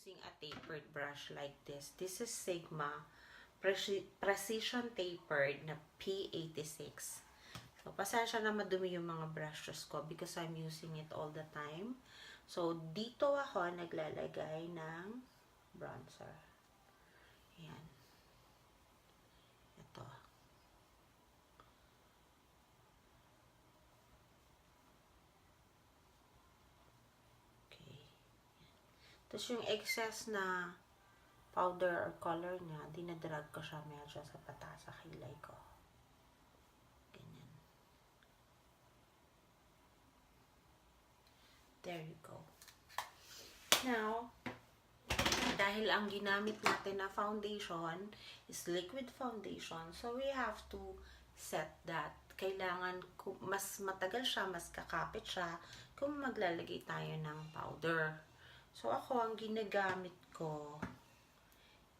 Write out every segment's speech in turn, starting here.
using a tapered brush like this. This is Sigma Precision Tapered na P86. So, pasensya na madumi yung mga brushes ko because I'm using it all the time. So, dito ako naglalagay ng bronzer. Ayan. Ito. Tapos yung excess na powder or color niya, dinadrag ko siya medyo sa pataas sa kilay ko. Ganyan. There you go. Now, dahil ang ginamit natin na foundation is liquid foundation, so we have to set that. Kailangan, mas matagal siya, mas kakapit siya kung maglalagay tayo ng powder. So, ako, ang ginagamit ko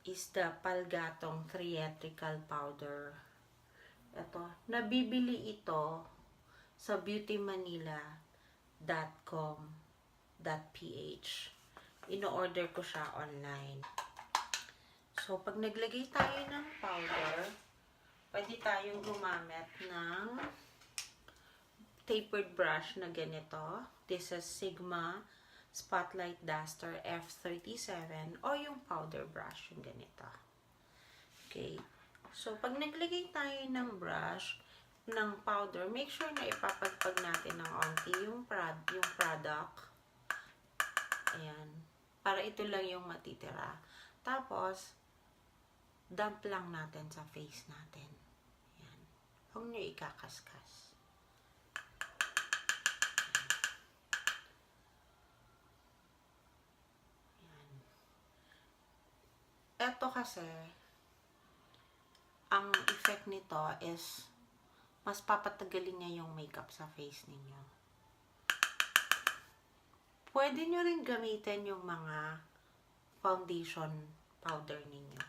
is the Palgatong Theatrical Powder. Ito. Nabibili ito sa beautymanila.com.ph. Ino-order ko siya online. So, pag naglagay tayo ng powder, pwede tayong gumamit ng tapered brush na ganito. This is Sigma Spotlight Duster F37 o yung powder brush, yung ganito. Okay. So, pag naglagay tayo ng brush, ng powder, make sure na ipapagpag natin ng onti yung product. Ayan. Para ito lang yung matitira. Tapos, dump lang natin sa face natin. Ayan. Huwag nyo ikakaskas. Ito kasi, ang effect nito is, mas papatagalin niya yung makeup sa face ninyo. Pwede nyo rin gamitin yung mga foundation powder ninyo.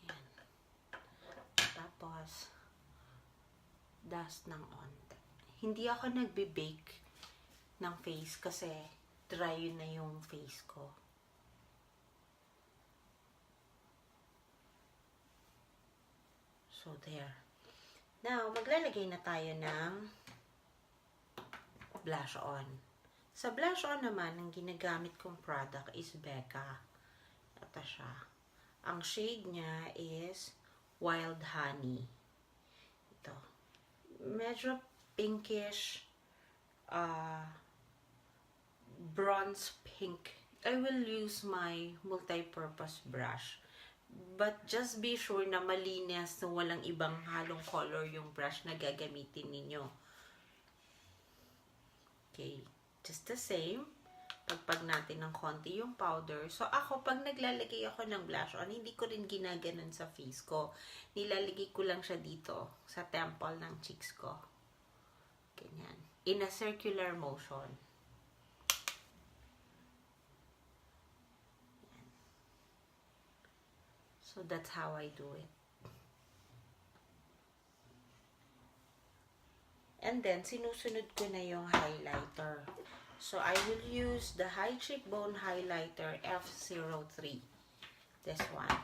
Ayan. Tapos, dust ng onte. Hindi ako nagbe-bake ng face kasi dry na yung face ko. So, there. Now, maglalagay na tayo ng blush on. Sa blush on naman, ang ginagamit kong product is Becca. Ito siya. Ang shade niya is Wild Honey. Ito. Medyo pinkish, bronze pink. I will use my multi-purpose brush. But just be sure na malinis, na walang ibang halong color yung brush na gagamitin ninyo. Okay. Just the same. Pagpag natin ng konti yung powder. So, ako, pag naglalagay ako ng blush on, hindi ko rin ginaganon sa face ko. Nilalagay ko lang siya dito, sa temple ng cheeks ko. Ganyan. In a circular motion. So, that's how I do it. And then, sinusunod ko na yung highlighter. So, I will use the High Cheekbone Highlighter F03. This one.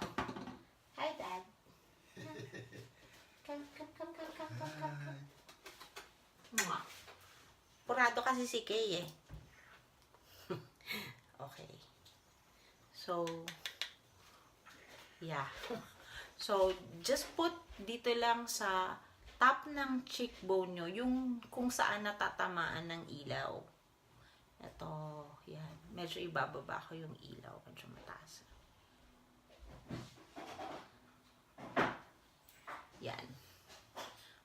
Hi, Dad. Come. Purado kasi si Kay eh. Okay. So, yeah. So, just put dito lang sa top ng cheekbone nyo, yung kung saan natatamaan ng ilaw. Ito, yan. Medyo ibababa ko yung ilaw. Medyo mataas. Yan.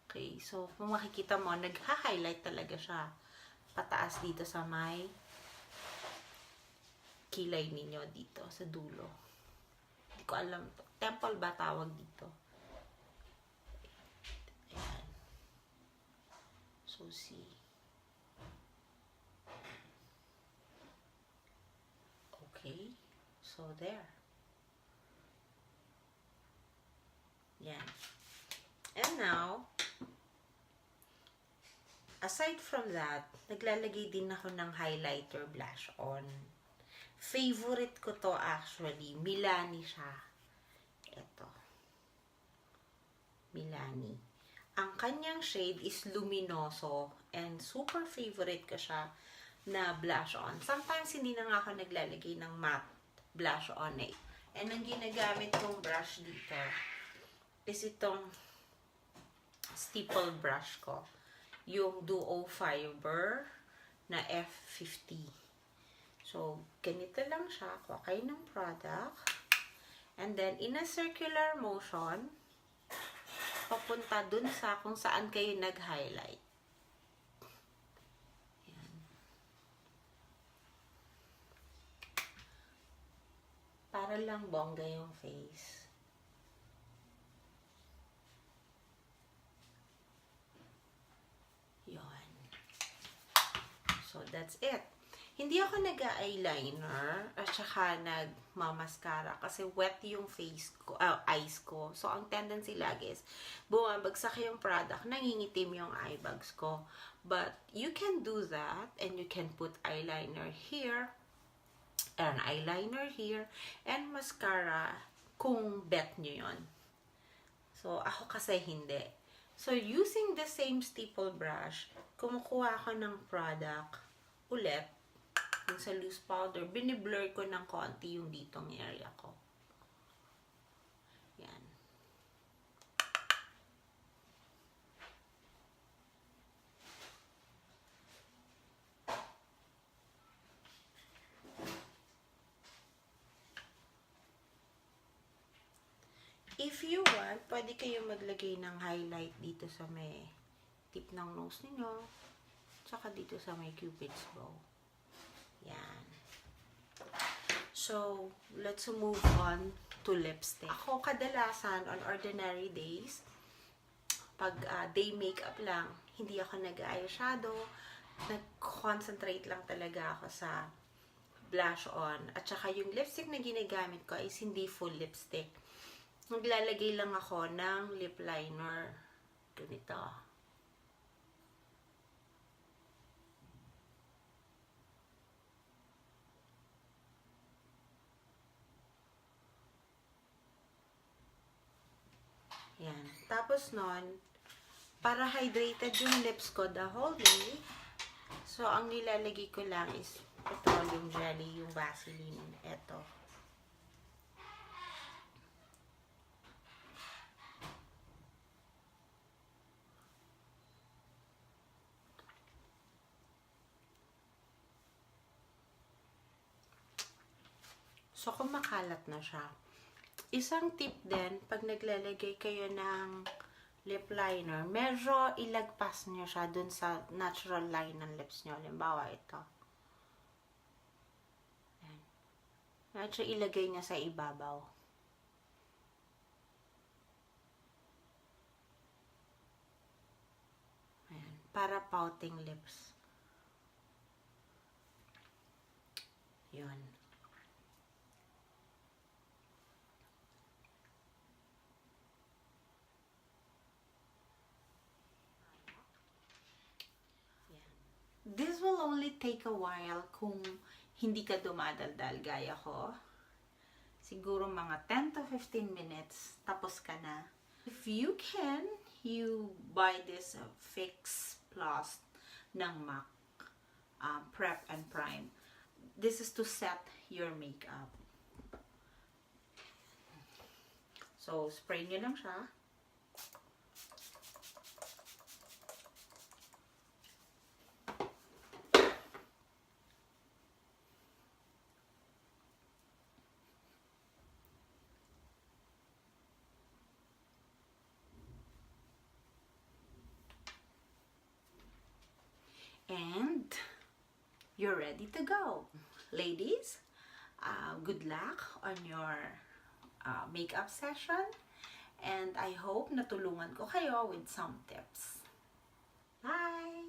Okay, so, kung makikita mo, nagha-highlight talaga siya. Pataas dito sa may kilay ninyo dito, sa dulo. Hindi ko alam. Temple ba tawag dito? Ayan. So, see. Okay. So, there. Yan. And now, aside from that, naglalagay din ako ng highlighter blush on. Favorite ko to actually. Milani siya. Ito. Milani. Ang kanyang shade is luminoso and super favorite ko siya na blush on. Sometimes hindi na nga ako naglalagay ng matte blush on eh. And ang ginagamit kong brush dito is itong stipple brush ko. Yung Duo Fiber na F50. So, ganito lang siya. Kuha kayo ng product. And then, in a circular motion, papunta dun sa kung saan kayo nag-highlight. Ayan. Para lang bongga yung face. Yun. So, that's it. Hindi ako nag-eyeliner at saka nag-mascara kasi wet yung face ko, eyes ko. So, ang tendency lagi is bumabagsak yung product, nangingitim yung eye bags ko. But, you can do that and you can put eyeliner here, an eyeliner here, and mascara kung bet nyo yun. So, ako kasi hindi. So, using the same stipple brush, kumukuha ako ng product ulit, sa loose powder, biniblur ko ng konti yung ditong area ko. Yan. If you want, pwede kayo maglagay ng highlight dito sa may tip ng nose ninyo, tsaka dito sa may cupid's bow. Yan. So, let's move on to lipstick. Ako, kadalasan, on ordinary days, pag day makeup lang, hindi ako nag-eyeshadow, nag-concentrate lang talaga ako sa blush on. At saka yung lipstick na ginagamit ko is hindi full lipstick. Naglalagay lang ako ng lip liner. Ganito. Yan. Tapos nun, para hydrated yung lips ko the whole day, so ang nilalagay ko lang is petroleum jelly, yung Vaseline. Eto. So, kung makalat na siya, isang tip din, pag naglalagay kayo ng lip liner, medyo ilagpas nyo siya dun sa natural line ng lips nyo. Halimbawa, ito. Ayan. Medyo ilagay nyo sa ibabaw. Ayan. Para pouting lips. Yun. This will only take a while kung hindi ka dumadaldal gaya ko. Siguro mga 10 to 15 minutes, tapos ka na. If you can, you buy this Fix Plus ng MAC, Prep and Prime. This is to set your makeup. So, spray nyo lang siya. And you're ready to go. Ladies, good luck on your makeup session. And I hope natulungan ko kayo with some tips. Bye!